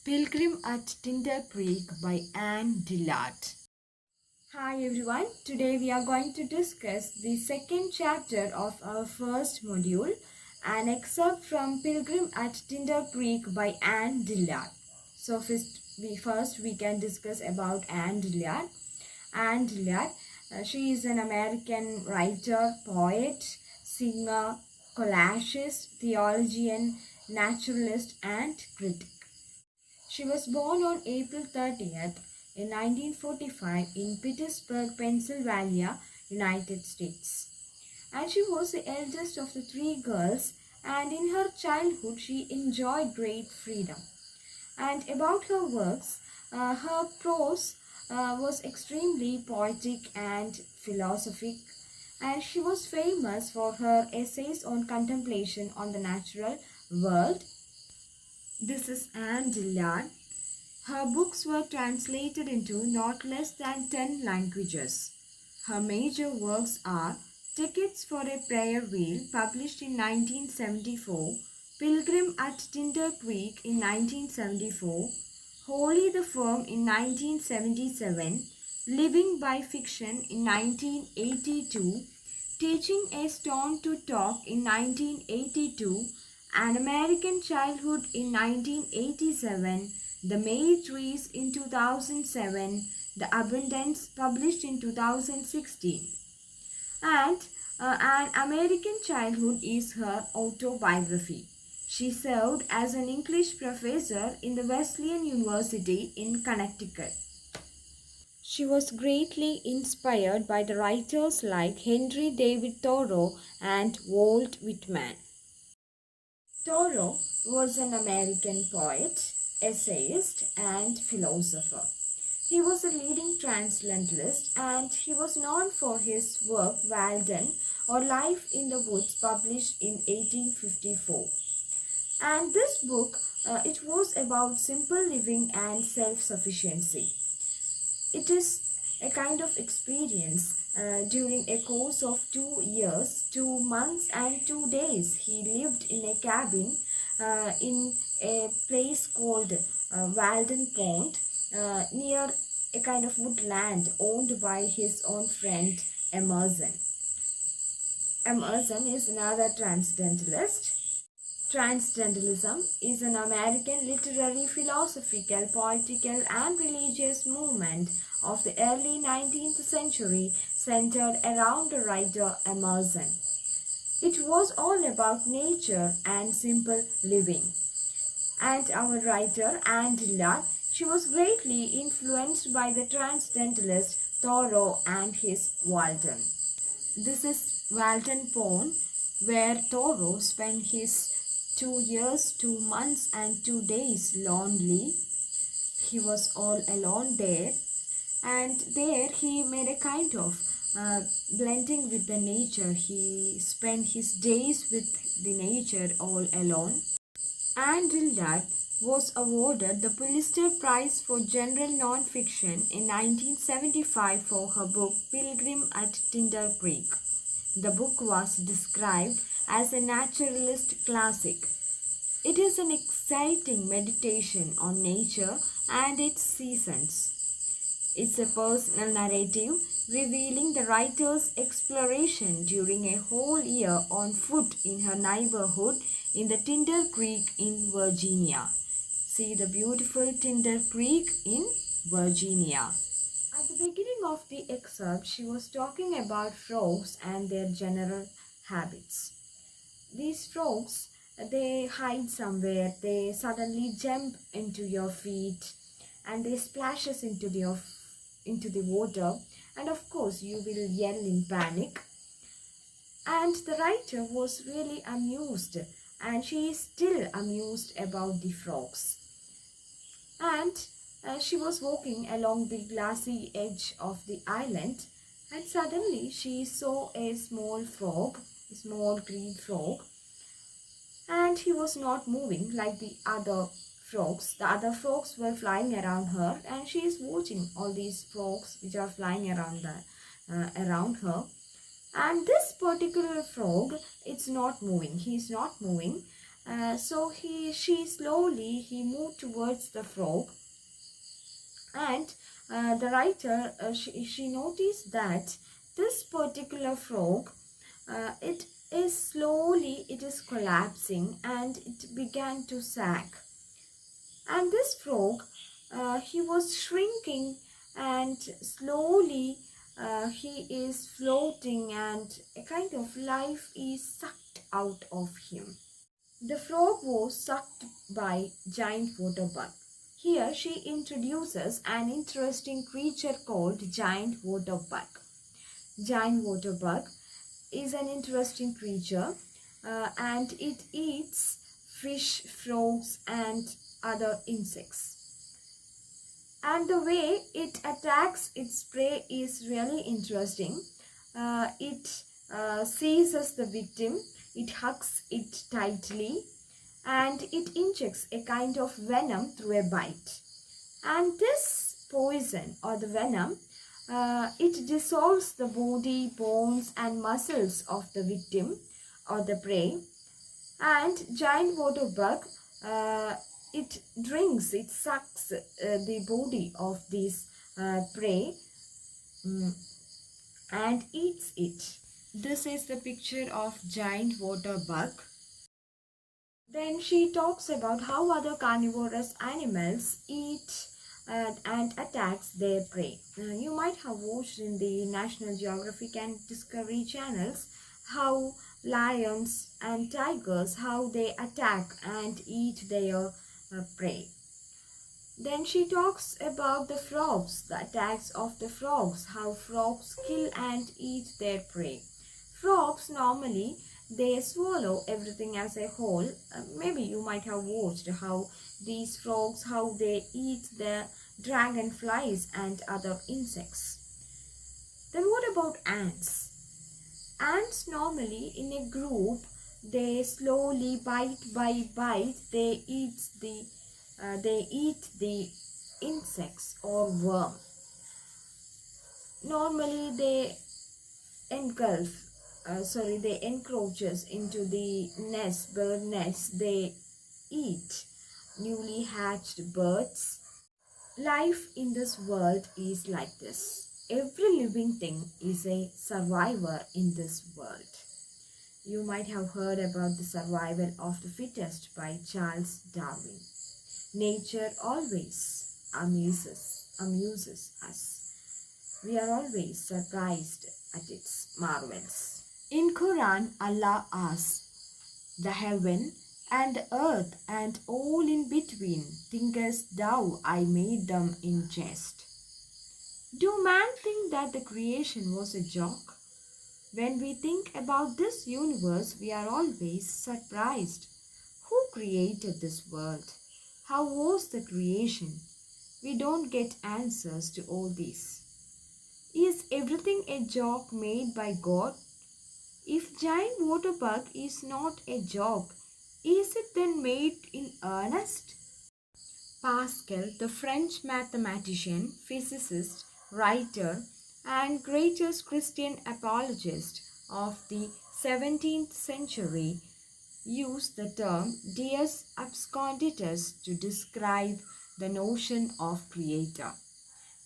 Pilgrim at Tinder Creek by Dillard. Hi everyone, today we are going to discuss the second chapter of our first module, an excerpt from Pilgrim at Tinder Creek by Dillard. So first we can discuss about Dillard. Dillard, she is an American writer, poet, singer, collagist, theologian, naturalist and critic. She was born on April 30th in 1945 in Pittsburgh, Pennsylvania, United States. And she was the eldest of the three girls, and in her childhood she enjoyed great freedom. And about her works, her prose was extremely poetic and philosophic, and she was famous for her essays on contemplation on the natural world. This is Anne Dillard. Her books were translated into not less than 10 languages. Her major works are Tickets for a Prayer Wheel, published in 1974, Pilgrim at Tinder Creek in 1974, Holy the Firm in 1977, Living by Fiction in 1982, Teaching a Stone to Talk in 1982, An American Childhood in 1987, The May Trees in 2007, The Abundance, published in 2016. And An American Childhood is her autobiography. She served as an English professor in the Wesleyan University in Connecticut. She was greatly inspired by the writers like Henry David Thoreau and Walt Whitman. Thoreau was an American poet, essayist, and philosopher. He was a leading Transcendentalist, and he was known for his work Walden or Life in the Woods, published in 1854. And this book, it was about simple living and self-sufficiency. It is a kind of experience during a course of 2 years, 2 months and 2 days. He lived in a cabin in a place called Walden Pond near a kind of woodland owned by his own friend Emerson. Emerson is another Transcendentalist. Transcendentalism is an American literary, philosophical, political and religious movement of the early 19th century centered around the writer Emerson. It was all about nature and simple living. And our writer, Anne Dillard, she was greatly influenced by the Transcendentalist Thoreau and his Walden. This is Walden Pond, where Thoreau spent his 2 years, 2 months and 2 days lonely. He was all alone there, and there he made a kind of blending with the nature. He spent his days with the nature all alone. Anne Dillard was awarded the Pulitzer Prize for General Nonfiction in 1975 for her book Pilgrim at Tinder Creek. The book was described as a naturalist classic. It is an exciting meditation on nature and its seasons. It's a personal narrative revealing the writer's exploration during a whole year on foot in her neighborhood in the Tinder Creek in Virginia. See the beautiful Tinder Creek in Virginia. At the beginning of the excerpt, she was talking about frogs and their general habits. These frogs, they hide somewhere, they suddenly jump into your feet and they splashes into the water, and of course you will yell in panic. And the writer was really amused, and she is still amused about the frogs. And she was walking along the glassy edge of the island, and suddenly she saw a small frog, a small green frog, and he was not moving like the other frogs. The other frogs were flying around her, and she is watching all these frogs which are flying around her. And this particular frog, it's not moving. He is not moving, So she slowly moved towards the frog, and the writer she noticed that this particular frog, it is collapsing and it began to sag. And this frog, he was shrinking, and slowly he is floating, and a kind of life is sucked out of him. The frog was sucked by giant water bug. Here she introduces an interesting creature called giant water bug. Giant water bug is an interesting creature, and it eats fish, frogs and other insects. And the way it attacks its prey is really interesting. It seizes the victim, it hugs it tightly, and it injects a kind of venom through a bite. And this poison or the venom, it dissolves the body, bones and muscles of the victim or the prey. And giant water bug, it drinks, it sucks the body of this prey and eats it. This is the picture of giant water bug. Then she talks about how other carnivorous animals eat and attacks their prey. You might have watched in the National Geographic and Discovery channels how lions and tigers, how they attack and eat their prey. Then she talks about the frogs, the attacks of the frogs, how frogs kill and eat their prey. Frogs normally, they swallow everything as a whole. Maybe you might have watched how these frogs, how they eat the dragonflies and other insects. Then what about ants? Ants normally in a group, they slowly bite by bite, they eat the insects or worm. Normally they they encroaches into the nest, bird nests. They eat newly hatched birds. Life in this world is like this. Every living thing is a survivor in this world. You might have heard about the survival of the fittest by Charles Darwin. Nature always amuses us. We are always surprised at its marvels. In Quran, Allah asks, "The heaven and the earth and all in between, thinkest thou I made them in jest?" Do man think that the creation was a joke? When we think about this universe, we are always surprised. Who created this world? How was the creation? We don't get answers to all this. Is everything a joke made by God? If giant water bug is not a joke, is it then made in earnest? Pascal, the French mathematician, physicist, writer, and greatest Christian apologist of the 17th century, used the term Deus absconditus to describe the notion of creator.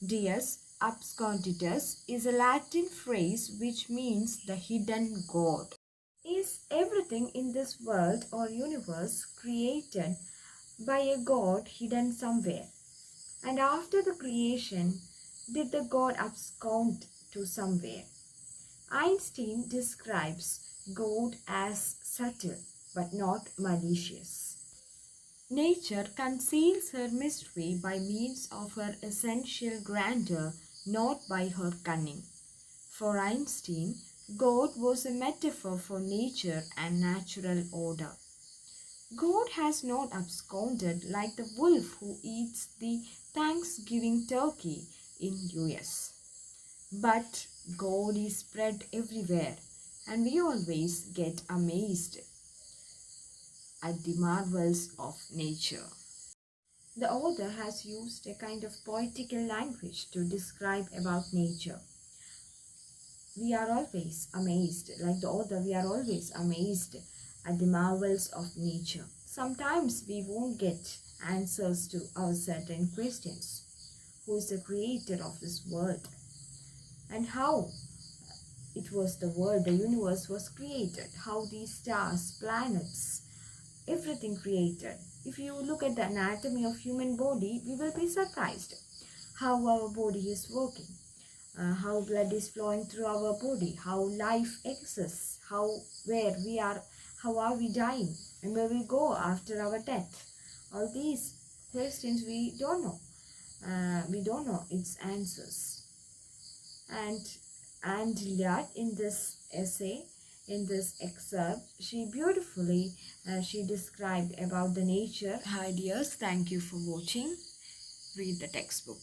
Deus absconditus is a Latin phrase which means the hidden God. Is everything in this world or universe created by a God hidden somewhere? And after the creation, did the God abscond to somewhere? Einstein describes God as subtle but not malicious. Nature conceals her mystery by means of her essential grandeur, not by her cunning. For Einstein, God was a metaphor for nature and natural order. God has not absconded like the wolf who eats the Thanksgiving turkey in US. But God is spread everywhere, and we always get amazed at the marvels of nature. The author has used a kind of poetical language to describe about nature. We are always amazed, like the author, we are always amazed at the marvels of nature. Sometimes we won't get answers to our certain questions. Who is the creator of this world? And how it was the world, the universe was created? How these stars, planets, everything created? If you look at the anatomy of human body, we will be surprised how our body is working, how blood is flowing through our body, how life exists, where we are, how are we dying, and where we go after our death. All these questions we don't know. We don't know its answers. And Dillard, in this essay, in this excerpt, she beautifully she described about the nature. Hi dears, thank you for watching. Read the textbook.